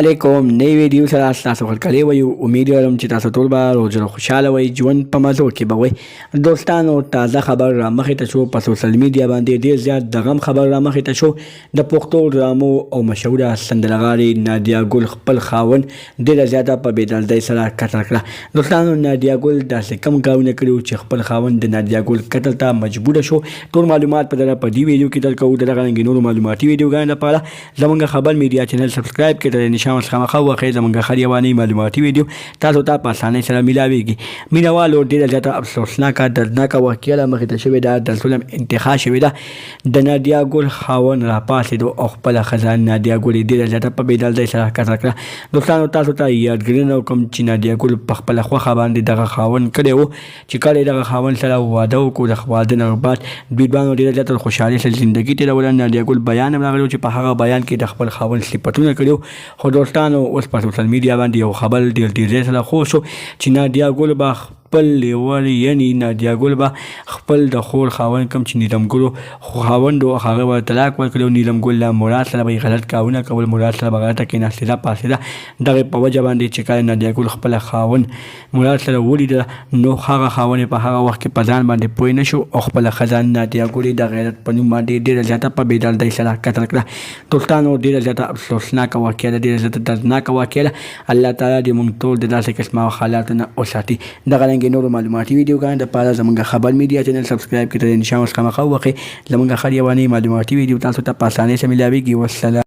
علیکم نئی ویډیو سره تاسو خلکلې وي امید لرم چې تاسو ټول به روز خوشاله وي ژوند په مزو کې به وي دوستانو تازه خبر را مخې ته شو په سوشل میډیا باندې ډیر زیات د غم خبر را مخې ته شو د پښتو ډرامو او مشهوره سندرغاړې نادیا ګل خپل خاوند ډیره زیاته په بېدردۍ سره قتل کړه دوستانو نادیا ګل داسې کم کارونه کړي چې خپل خاوند د نادیا ګل قتل ته مجبوره شو ټول معلومات په دغه په دې ویډیو کې درکوو دغه رنګې نورو معلوماتي ویډیوګانو لپاره زموږ خبر میډیا چینل سبسکرایب کړئ شامل خامخا واخی زمونږ خریوانی معلوماتي ویډیو تاسو ته په اسانۍ سره میلاویږي مینوالو ډیره زیاته افسوسناکه دردناکه واقعه را مخې ته شوې ده د ظلم انتخاب شوې ده د نادیا ګل خاوند راپاڅېد او خپله ښځه نادیا ګل یې ډیره زیاته په بېدردۍ سره قتل کړه دوستانو تاسو ته یادګرنه وکړم چې نادیا ګل په خپله خوښه باندې دغه خاوند کړی و چې کله یې دغه خاوند سره واده وکړو د واده نه بعد دوی دواړو ډیره زیاته خوشحالۍ سره زندګي تېروله نادیا ګل بیان هم راغلی چې په هغه بیان کې د خپل خاوند صفتونه کړي خو دوستانو اوس په سوشل میډیا باندې یو خبر ډیر تیزی سره خپور شو چې نادیا ګل به خپل لیول یعنی نادیا ګل به خپل د خور خاوند کوم چې نیلم ګل خاوند او هغه به طلاق ورکړی نیلم ګل له مراد سره به غلط کارونه کول مراد سره به غلطه کېناستېده پاڅېده دغې په وجه باندې چې کله نادیا ګل خپله خاوند مراد سره ولیده نو هغه خاوند په هغه وخت کې په ځان باندې پوه نه شو او خپله ښځه نادیا ګل یې د غیرت په نوم باندې ډېره زیاته په بېدردۍ سره قتل کړه دوستانو ډېره زیاته افسوسناکه واقعه ده ډېره زیاته دردناکه واقعه ده الله تعالی دې موږ ټول د داسې قسمه حالاتو نه وساتي دغه رنګې نورو معلوماتي ویډیوګانو دپاره زموږ خبر میډیا چینل سبسکرایب کړئ د نشان ورڅخه مخه ووهئ زموږ هر یوانۍ معلوماتي ویډیو تاسو ته په اسانۍ سره میلاویږي والسلام